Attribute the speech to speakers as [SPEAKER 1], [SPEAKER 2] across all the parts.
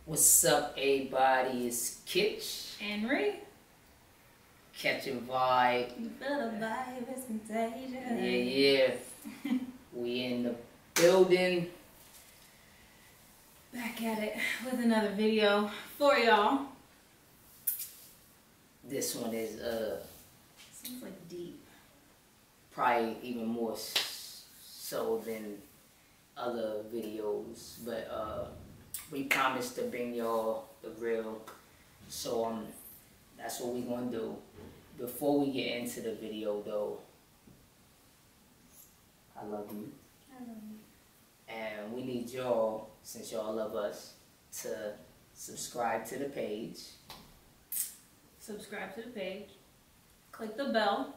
[SPEAKER 1] What's up, everybody? It's Kitch.
[SPEAKER 2] Henry.
[SPEAKER 1] Catching vibe.
[SPEAKER 2] You feel the vibe, it's contagious.
[SPEAKER 1] Yeah. We in the building.
[SPEAKER 2] Back at it with another video for y'all.
[SPEAKER 1] This one is
[SPEAKER 2] Seems like deep.
[SPEAKER 1] probably even more so than other videos, but we promised to bring y'all the real. So that's what we gonna do. Before we get into the video though, I love you.
[SPEAKER 2] I love you.
[SPEAKER 1] And we need y'all, since y'all love us, to subscribe to the page.
[SPEAKER 2] Subscribe to the page. Click the bell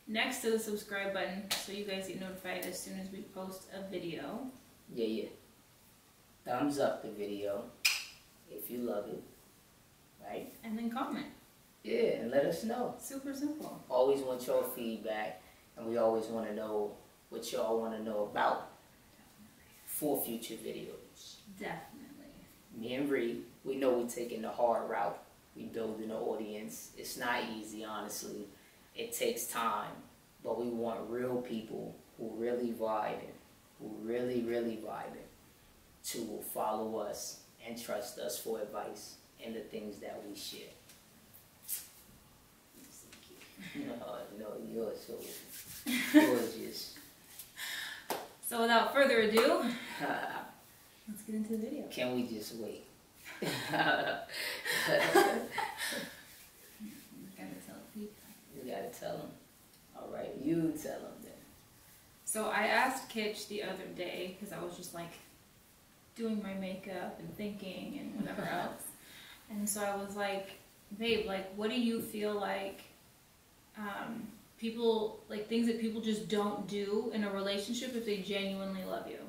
[SPEAKER 2] next to the subscribe button so you guys get notified as soon as we post a video.
[SPEAKER 1] Yeah. Thumbs up the video if you love it, right?
[SPEAKER 2] And then comment.
[SPEAKER 1] Yeah, and let us know.
[SPEAKER 2] Super simple.
[SPEAKER 1] Always want your feedback, and we always want to know what y'all want to know about for future videos.
[SPEAKER 2] Definitely.
[SPEAKER 1] Me and Ree, we know we're taking the hard route. We building an audience. It's not easy, honestly. It takes time, but we want real people who really vibing, who really vibing, to follow us and trust us for advice and the things that we share. No, you're so gorgeous.
[SPEAKER 2] So without further ado, let's get into the video.
[SPEAKER 1] Can we just wait?
[SPEAKER 2] We gotta tell people.
[SPEAKER 1] You gotta tell them. All right, you tell them then.
[SPEAKER 2] So I asked Kitch the other day, because I was just like doing my makeup and thinking and whatever else. And so I was like, babe, like, what do you feel like people, like things that people just don't do in a relationship if they genuinely love you?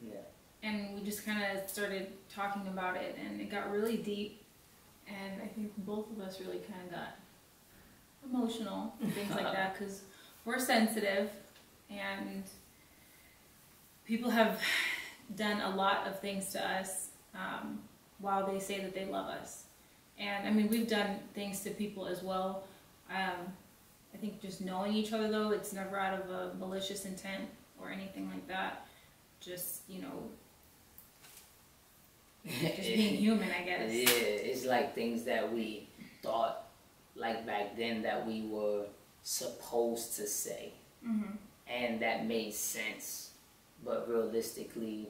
[SPEAKER 1] Yeah.
[SPEAKER 2] And we just kind of started talking about it, and it got really deep. And I think both of us really kind of got emotional and things like that, because we're sensitive, and people have done a lot of things to us while they say that they love us. And I mean, we've done things to people as well. I think just knowing each other, though, it's never out of a malicious intent or anything like that. Just, you know, just being human, I guess.
[SPEAKER 1] Yeah, it's like things that we thought, like back then, that we were supposed to say.
[SPEAKER 2] Mm-hmm.
[SPEAKER 1] And that made sense. But realistically,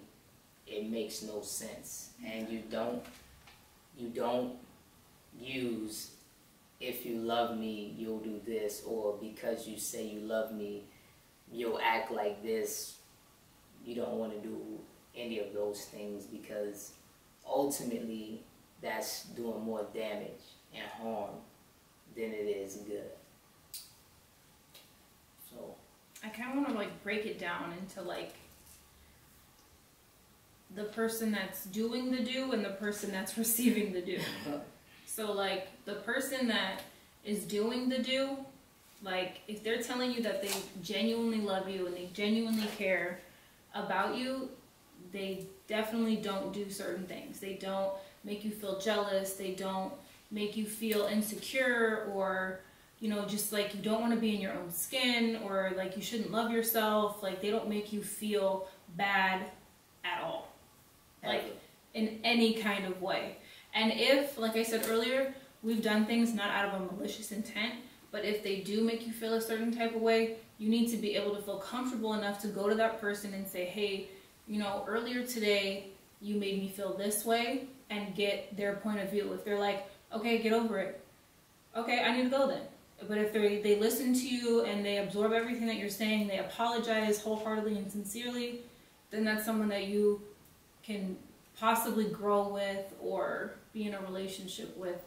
[SPEAKER 1] it makes no sense. And you don't use, if you love me, you'll do this, or because you say you love me, you'll act like this. You don't want to do any of those things, because ultimately that's doing more damage and harm than it is good. So
[SPEAKER 2] I kind of want to like break it down into like the person that's doing the do and the person that's receiving the do. So like the person that is doing the do, like if they're telling you that they genuinely love you and they genuinely care about you, they definitely don't do certain things. They don't make you feel jealous. They don't make you feel insecure, or, you know, just like you don't want to be in your own skin, or like you shouldn't love yourself. Like they don't make you feel bad at all, like in any kind of way. And if, like I said earlier, we've done things not out of a malicious intent, but if they do make you feel a certain type of way, you need to be able to feel comfortable enough to go to that person and say, hey, you know, earlier today you made me feel this way, and get their point of view. If they're like, okay, get over it. Okay, I need to go then. But if they listen to you and they absorb everything that you're saying, they apologize wholeheartedly and sincerely, then that's someone that you can possibly grow with or be in a relationship with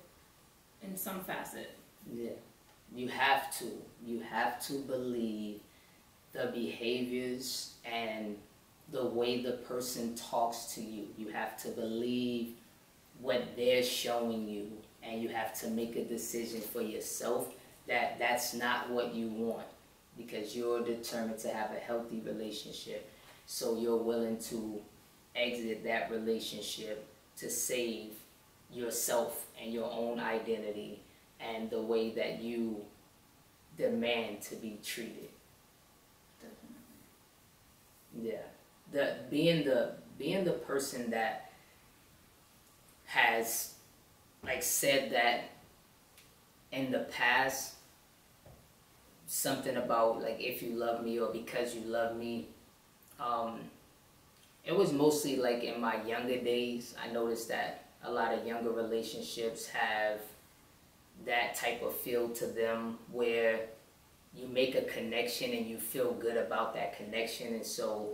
[SPEAKER 2] in some facet.
[SPEAKER 1] yeah, you have to believe the behaviors and the way the person talks to you. You have to believe what they're showing you, and you have to make a decision for yourself that that's not what you want, because you're determined to have a healthy relationship. So you're willing to exit that relationship to save yourself and your own identity and the way that you demand to be treated. Yeah, being the person that has like said that in the past, something about like if you love me or because you love me. It was mostly like in my younger days. I noticed that a lot of younger relationships have that type of feel to them where you make a connection and you feel good about that connection, and so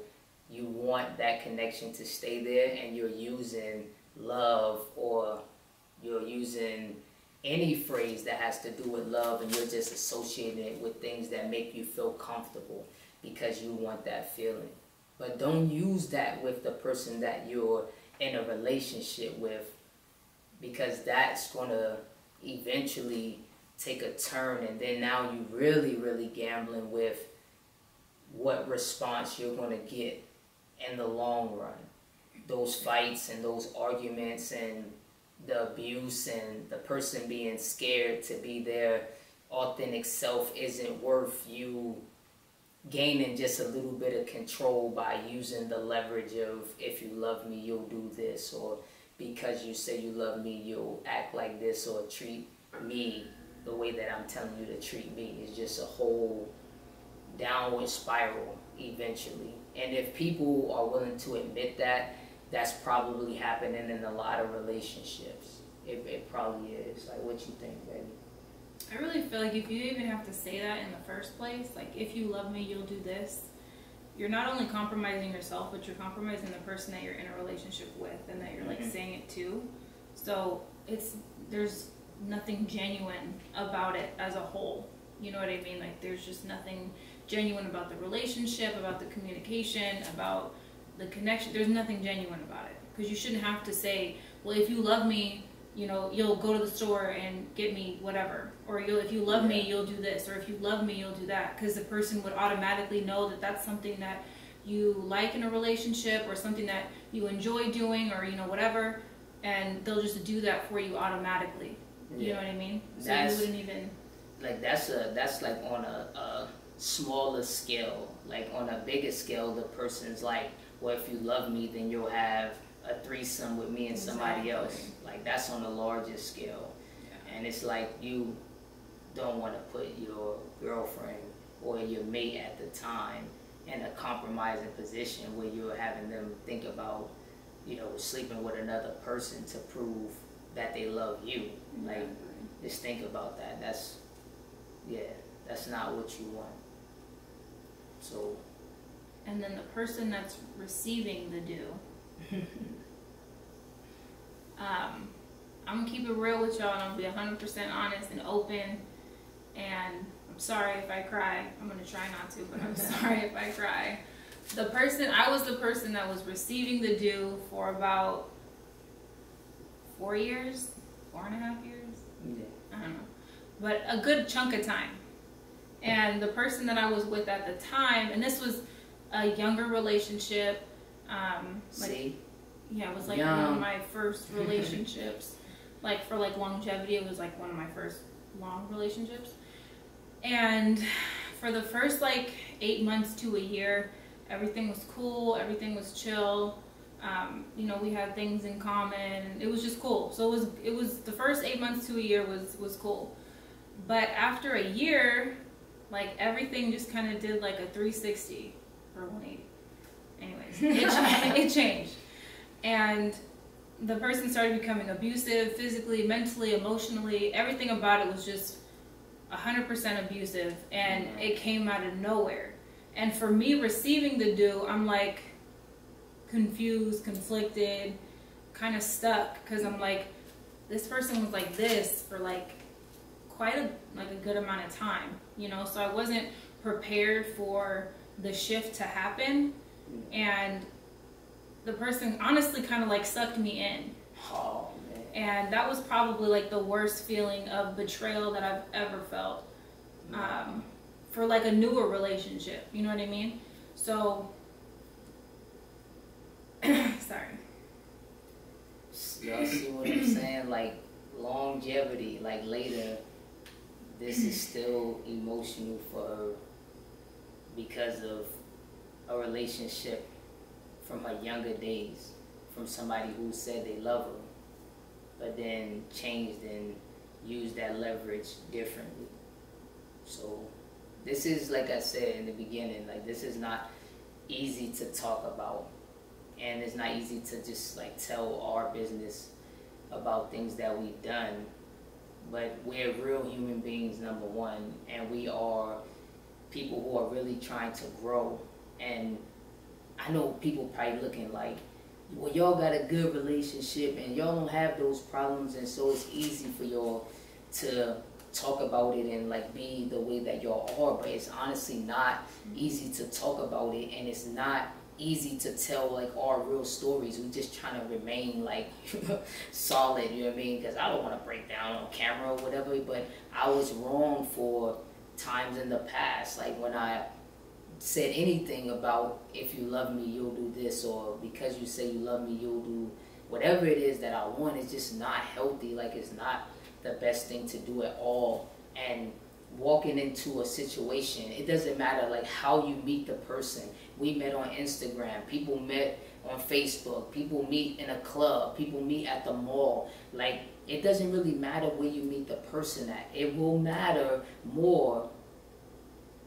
[SPEAKER 1] you want that connection to stay there, and you're using love or you're using any phrase that has to do with love, and you're just associating it with things that make you feel comfortable because you want that feeling. But don't use that with the person that you're in a relationship with, because that's going to eventually take a turn, and then now you really gambling with what response you're going to get in the long run. Those fights and those arguments and the abuse and the person being scared to be their authentic self isn't worth you gaining just a little bit of control by using the leverage of, if you love me, you'll do this, or because you say you love me, you'll act like this, or treat me the way that I'm telling you to treat me. It's just a whole downward spiral eventually. And if people are willing to admit that, that's probably happening in a lot of relationships. It probably is. Like, what you think, baby?
[SPEAKER 2] I really feel like if you even have to say that in the first place, like, if you love me, you'll do this, you're not only compromising yourself, but you're compromising the person that you're in a relationship with and that you're, like, saying it to. So there's nothing genuine about it as a whole. You know what I mean? Like, there's just nothing genuine about the relationship, about the communication, about the connection. There's nothing genuine about it. Because you shouldn't have to say, well, if you love me, you know, you'll go to the store and get me whatever. Or if you love me, you'll do this. Or if you love me, you'll do that. Because the person would automatically know that that's something that you like in a relationship, or something that you enjoy doing, or, you know, whatever. And they'll just do that for you automatically. You know what I mean? So you wouldn't even...
[SPEAKER 1] Like, that's like on a smaller scale. Like, on a bigger scale, the person's like, well, if you love me, then you'll have a threesome with me and somebody else. Like, that's on a larger scale. Yeah. And it's like, you don't want to put your girlfriend or your mate at the time in a compromising position where you're having them think about, you know, sleeping with another person to prove that they love you. Like, just think about that. That's not what you want. So.
[SPEAKER 2] And then the person that's receiving the due. I'm gonna keep it real with y'all, and I'm gonna be 100% honest and open. And I'm sorry if I cry. I'm gonna try not to, but I'm sorry if I cry. I was the person that was receiving the due for about 4 years, 4.5 years.
[SPEAKER 1] Yeah.
[SPEAKER 2] I don't know, but a good chunk of time. And the person that I was with at the time, and this was a younger relationship. Yeah, it was like one of my first relationships. Like, for like longevity, it was like one of my first long relationships. And for the first like 8 months to a year, everything was cool, everything was chill. You know, we had things in common. It was just cool. So it was the first 8 months to a year was cool. But after a year, like, everything just kind of did like a 360 or 180. Anyways, it changed. And the person started becoming abusive, physically, mentally, emotionally. Everything about it was just 100% abusive, and it came out of nowhere. And for me receiving the due, I'm like confused, conflicted, kind of stuck, because I'm like, this person was like this for like quite a good amount of time, you know. So I wasn't prepared for the shift to happen, and the person honestly kind of like sucked me in.
[SPEAKER 1] Oh, man.
[SPEAKER 2] And that was probably like the worst feeling of betrayal that I've ever felt, for like a newer relationship, you know what I mean? So sorry.
[SPEAKER 1] Y'all see what I'm saying? Like longevity, like later, this is still emotional for her because of a relationship from her younger days, from somebody who said they love her, but then changed and used that leverage differently. So this is, like I said in the beginning, like this is not easy to talk about, and it's not easy to just like tell our business about things that we've done, but we're real human beings, number one, and we are people who are really trying to grow. And I know people probably looking like, well, y'all got a good relationship and y'all don't have those problems, and so it's easy for y'all to talk about it and like be the way that y'all are, but it's honestly not easy to talk about it, and it's not easy to tell like our real stories. We just trying to remain like solid, you know what I mean? Because I don't want to break down on camera or whatever, but I was wrong for times in the past, like when I said anything about if you love me you'll do this, or because you say you love me you'll do whatever it is that I want. It's just not healthy. Like it's not the best thing to do at all. And walking into a situation, it doesn't matter like how you meet the person. We met on Instagram, people met on Facebook, people meet in a club, people meet at the mall. Like it doesn't really matter where you meet the person at. It will matter more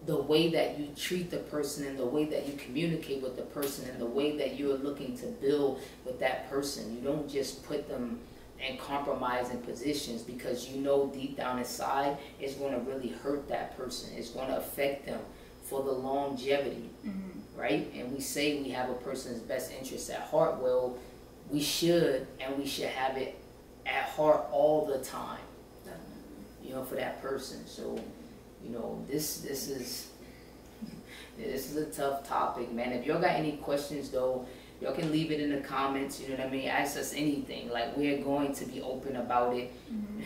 [SPEAKER 1] the way that you treat the person and the way that you communicate with the person and the way that you're looking to build with that person. You don't just put them in compromising positions, because you know deep down inside it's going to really hurt that person. It's going to affect them for the longevity, right? And we say we have a person's best interest at heart. Well, we should, and we should have it at heart all the time, you know, for that person. So, you know, this is a tough topic, man. If y'all got any questions though, y'all can leave it in the comments, you know what I mean? Ask us anything. Like, we're going to be open about it.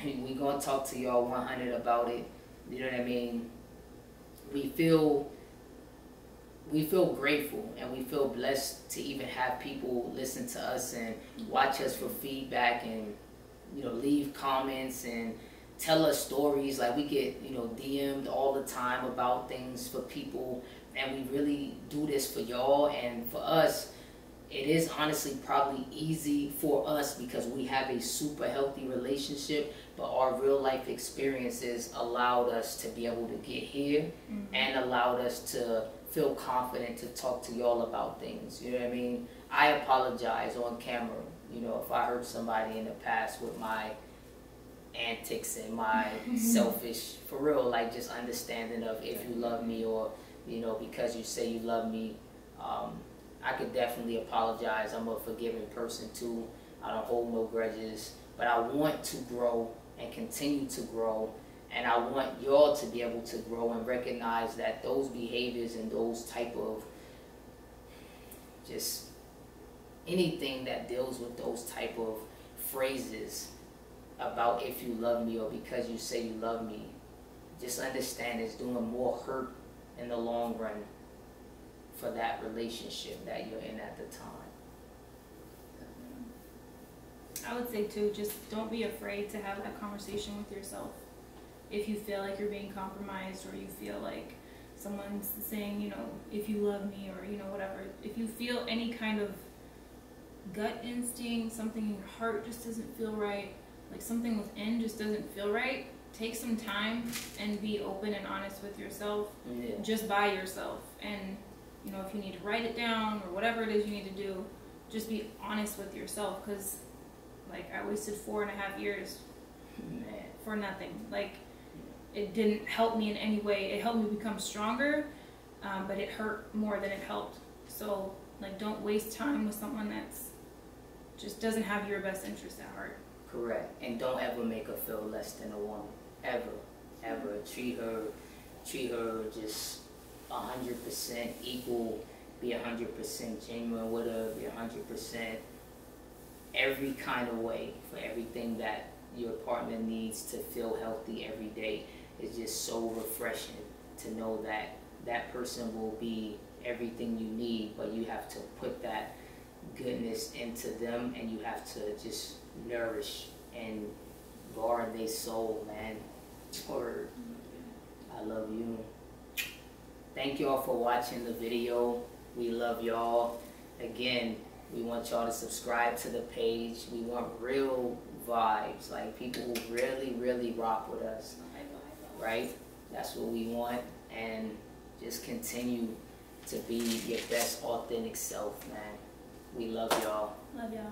[SPEAKER 1] We're going to talk to y'all 100 about it. You know what I mean? We feel grateful, and we feel blessed to even have people listen to us and watch us for feedback, and, you know, leave comments and tell us stories. Like, we get, you know, DM'd all the time about things for people, and we really do this for y'all. And for us, it is honestly probably easy for us because we have a super healthy relationship, but our real life experiences allowed us to be able to get here and allowed us to feel confident to talk to y'all about things. You know what I mean? I apologize on camera, you know, if I hurt somebody in the past with my antics and my selfish, for real, like just understanding of if you love me, or, you know, because you say you love me. I could definitely apologize. I'm a forgiving person too. I don't hold no grudges, but I want to grow and continue to grow, and I want y'all to be able to grow and recognize that those behaviors and those type of just anything that deals with those type of phrases about if you love me or because you say you love me, just understand it's doing more hurt in the long run for that relationship that you're in at the time.
[SPEAKER 2] I would say too, just don't be afraid to have that conversation with yourself. If you feel like you're being compromised, or you feel like someone's saying, you know, if you love me, or, you know, whatever. If you feel any kind of gut instinct, something in your heart just doesn't feel right, like something within just doesn't feel right, take some time and be open and honest with yourself, just by yourself. And, you know, if you need to write it down or whatever it is you need to do, just be honest with yourself. Because, like, I wasted 4.5 years for nothing. Like, it didn't help me in any way. It helped me become stronger, but it hurt more than it helped. So, like, don't waste time with someone that's just doesn't have your best interest at heart.
[SPEAKER 1] Correct. And don't ever make her feel less than a woman. Ever. Ever. Treat her just 100% equal. Be 100% genuine with her. Be 100% every kind of way for everything that your partner needs to feel healthy every day. It's just so refreshing to know that that person will be everything you need, but you have to put that goodness into them, and you have to just nourish and guard their soul, man. Word. I love you. Thank y'all for watching the video. We love y'all. Again, we want y'all to subscribe to the page. We want real vibes, like people who really, really rock with us, right? That's what we want. And just continue to be your best authentic self, man. We love y'all.
[SPEAKER 2] Love y'all.